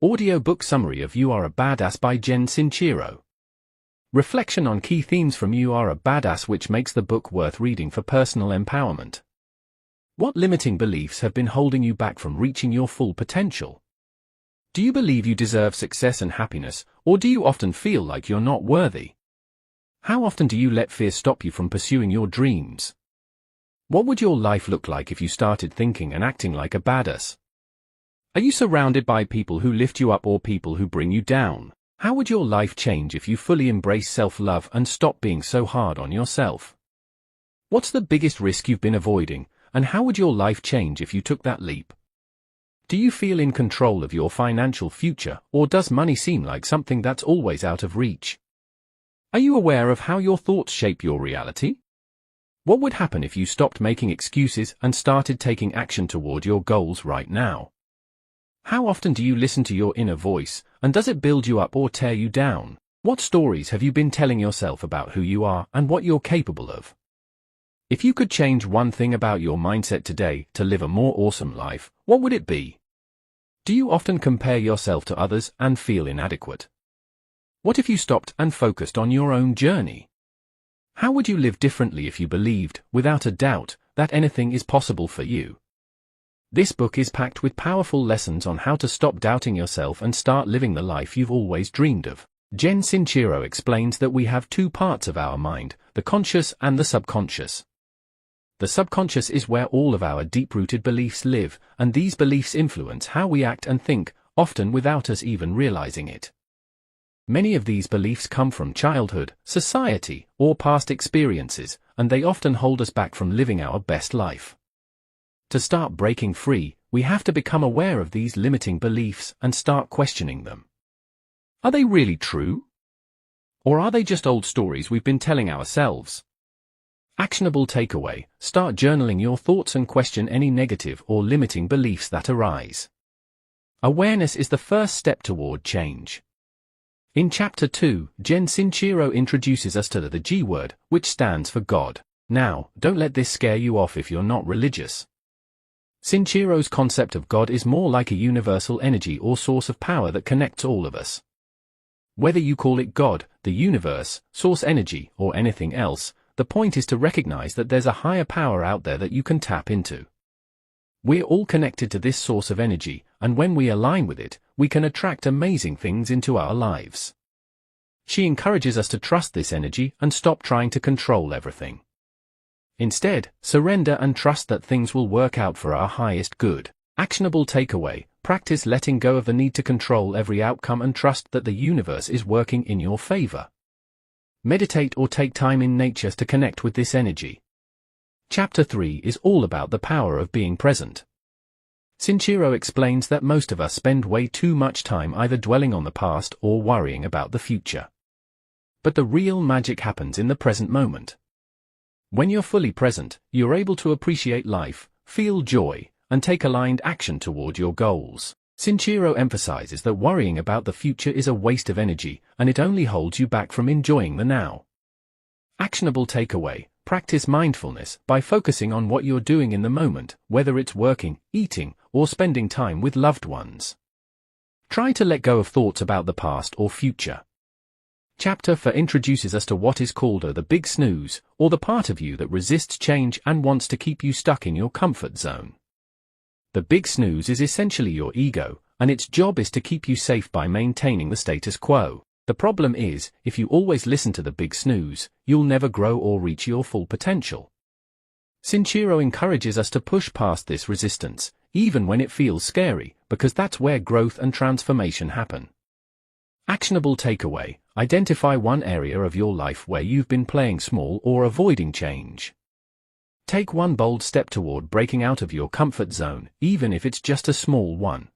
Audiobook summary of You Are a Badass by Jen Sincero. Reflection on key themes from You Are a Badass which makes the book worth reading for personal empowerment. What limiting beliefs have been holding you back from reaching your full potential? Do you believe you deserve success and happiness, or do you often feel like you're not worthy? How often do you let fear stop you from pursuing your dreams? What would your life look like if you started thinking and acting like a badass? Are you surrounded by people who lift you up or people who bring you down? How would your life change if you fully embrace self-love and stop being so hard on yourself? What's the biggest risk you've been avoiding, and how would your life change if you took that leap? Do you feel in control of your financial future, or does money seem like something that's always out of reach? Are you aware of how your thoughts shape your reality? What would happen if you stopped making excuses and started taking action toward your goals right now? How often do you listen to your inner voice, and does it build you up or tear you down? What stories have you been telling yourself about who you are and what you're capable of? If you could change one thing about your mindset today to live a more awesome life, what would it be? Do you often compare yourself to others and feel inadequate? What if you stopped and focused on your own journey? How would you live differently if you believed, without a doubt, that anything is possible for you? This book is packed with powerful lessons on how to stop doubting yourself and start living the life you've always dreamed of. Jen Sincero explains that we have two parts of our mind, the conscious and the subconscious. The subconscious is where all of our deep-rooted beliefs live, and these beliefs influence how we act and think, often without us even realizing it. Many of these beliefs come from childhood, society, or past experiences, and they often hold us back from living our best life. To start breaking free, we have to become aware of these limiting beliefs and start questioning them. Are they really true? Or are they just old stories we've been telling ourselves? Actionable takeaway: start journaling your thoughts and question any negative or limiting beliefs that arise. Awareness is the first step toward change. In Chapter 2, Jen Sincero introduces us to the G word, which stands for God. Now, don't let this scare you off if you're not religious. Sincero's concept of God is more like a universal energy or source of power that connects all of us. Whether you call it God, the universe, source energy, or anything else, the point is to recognize that there's a higher power out there that you can tap into. We're all connected to this source of energy, and when we align with it, we can attract amazing things into our lives. She encourages us to trust this energy and stop trying to control everything. Instead, surrender and trust that things will work out for our highest good. Actionable takeaway: practice letting go of the need to control every outcome and trust that the universe is working in your favor. Meditate or take time in nature to connect with this energy. Chapter 3 is all about the power of being present. Sincero explains that most of us spend way too much time either dwelling on the past or worrying about the future. But the real magic happens in the present moment. When you're fully present, you're able to appreciate life, feel joy, and take aligned action toward your goals. Sincero emphasizes that worrying about the future is a waste of energy, and it only holds you back from enjoying the now. Actionable takeaway: practice mindfulness by focusing on what you're doing in the moment, whether it's working, eating, or spending time with loved ones. Try to let go of thoughts about the past or future. Chapter 4 introduces us to what is called the big snooze, or the part of you that resists change and wants to keep you stuck in your comfort zone. The big snooze is essentially your ego, and its job is to keep you safe by maintaining the status quo. The problem is, if you always listen to the big snooze, you'll never grow or reach your full potential. Sincero encourages us to push past this resistance, even when it feels scary, because that's where growth and transformation happen. Actionable takeaway: identify one area of your life where you've been playing small or avoiding change. Take one bold step toward breaking out of your comfort zone, even if it's just a small one.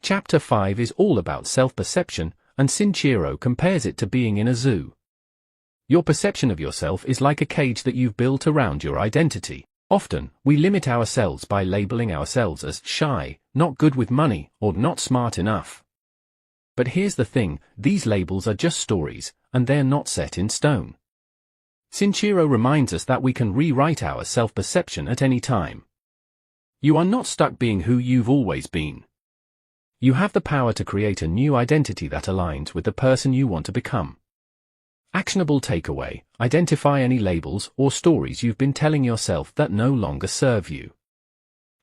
Chapter 5 is all about self-perception, and Sincero compares it to being in a zoo. Your perception of yourself is like a cage that you've built around your identity. Often, we limit ourselves by labeling ourselves as shy, not good with money, or not smart enough. But here's the thing: these labels are just stories, and they're not set in stone. Sincero reminds us that we can rewrite our self-perception at any time. You are not stuck being who you've always been. You have the power to create a new identity that aligns with the person you want to become. Actionable takeaway: identify any labels or stories you've been telling yourself that no longer serve you.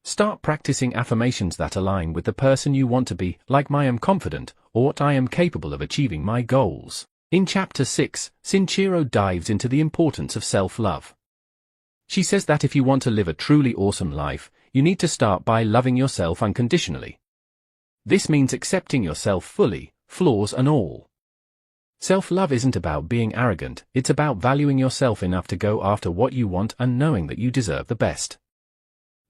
Start practicing affirmations that align with the person you want to be, like "I am confident," or "I am capable of achieving my goals." In Chapter 6, Sincero dives into the importance of self-love. She says that if you want to live a truly awesome life, you need to start by loving yourself unconditionally. This means accepting yourself fully, flaws and all. Self-love isn't about being arrogant, it's about valuing yourself enough to go after what you want and knowing that you deserve the best.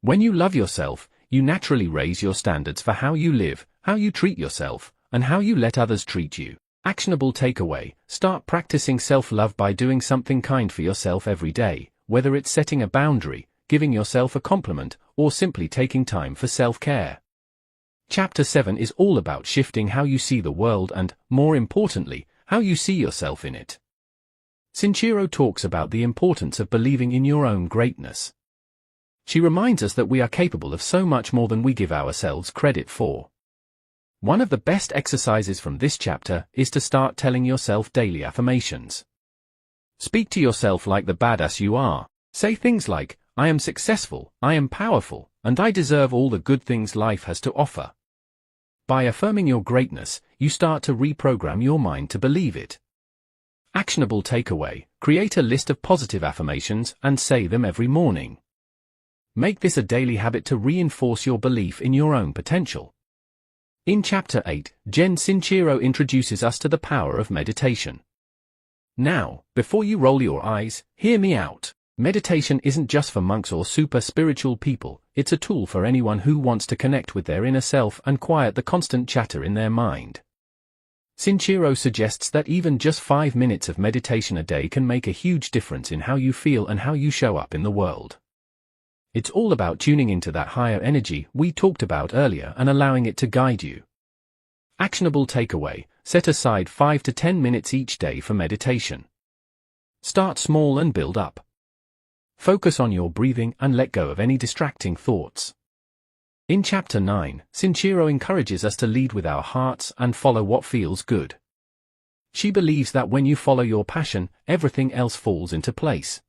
When you love yourself, you naturally raise your standards for how you live, how you treat yourself, and how you let others treat you. Actionable takeaway: start practicing self-love by doing something kind for yourself every day, whether it's setting a boundary, giving yourself a compliment, or simply taking time for self-care. Chapter 7 is all about shifting how you see the world and, more importantly, how you see yourself in it. Sincero talks about the importance of believing in your own greatness. She reminds us that we are capable of so much more than we give ourselves credit for. One of the best exercises from this chapter is to start telling yourself daily affirmations. Speak to yourself like the badass you are. Say things like, "I am successful, I am powerful, and I deserve all the good things life has to offer." By affirming your greatness, you start to reprogram your mind to believe it. Actionable takeaway: create a list of positive affirmations and say them every morning. Make this a daily habit to reinforce your belief in your own potential. In Chapter 8, Jen Sincero introduces us to the power of meditation. Now, before you roll your eyes, hear me out. Meditation isn't just for monks or super spiritual people, it's a tool for anyone who wants to connect with their inner self and quiet the constant chatter in their mind. Sincero suggests that even just 5 minutes of meditation a day can make a huge difference in how you feel and how you show up in the world. It's all about tuning into that higher energy we talked about earlier and allowing it to guide you. Actionable takeaway: set aside 5 to 10 minutes each day for meditation. Start small and build up. Focus on your breathing and let go of any distracting thoughts. In Chapter 9, Sincero encourages us to lead with our hearts and follow what feels good. She believes that when you follow your passion, everything else falls into place.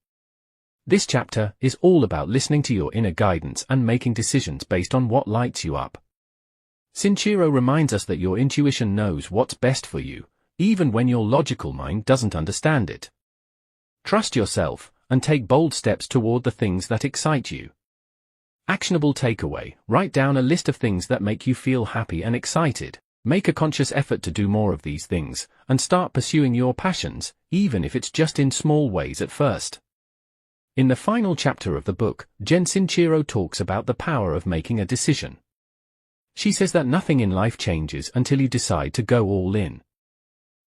This chapter is all about listening to your inner guidance and making decisions based on what lights you up. Sincero reminds us that your intuition knows what's best for you, even when your logical mind doesn't understand it. Trust yourself, and take bold steps toward the things that excite you. Actionable takeaway: write down a list of things that make you feel happy and excited. Make a conscious effort to do more of these things, and start pursuing your passions, even if it's just in small ways at first. In the final chapter of the book, Jen Sincero talks about the power of making a decision. She says that nothing in life changes until you decide to go all in.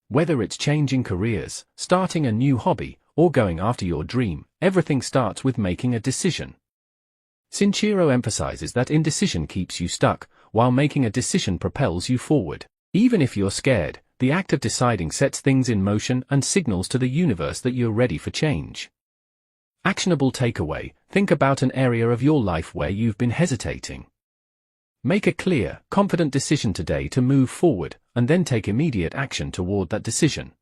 Whether it's changing careers, starting a new hobby, or going after your dream, everything starts with making a decision. Sincero emphasizes that indecision keeps you stuck, while making a decision propels you forward. Even if you're scared, the act of deciding sets things in motion and signals to the universe that you're ready for change. Actionable takeaway: think about an area of your life where you've been hesitating. Make a clear, confident decision today to move forward, and then take immediate action toward that decision.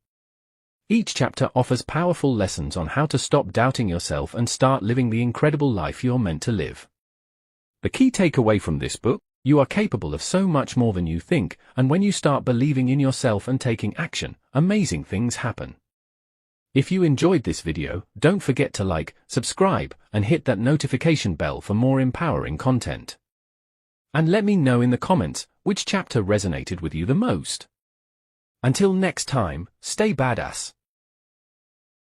Each chapter offers powerful lessons on how to stop doubting yourself and start living the incredible life you're meant to live. The key takeaway from this book: you are capable of so much more than you think, and when you start believing in yourself and taking action, amazing things happen. If you enjoyed this video, don't forget to like, subscribe, and hit that notification bell for more empowering content. And let me know in the comments which chapter resonated with you the most. Until next time, stay badass.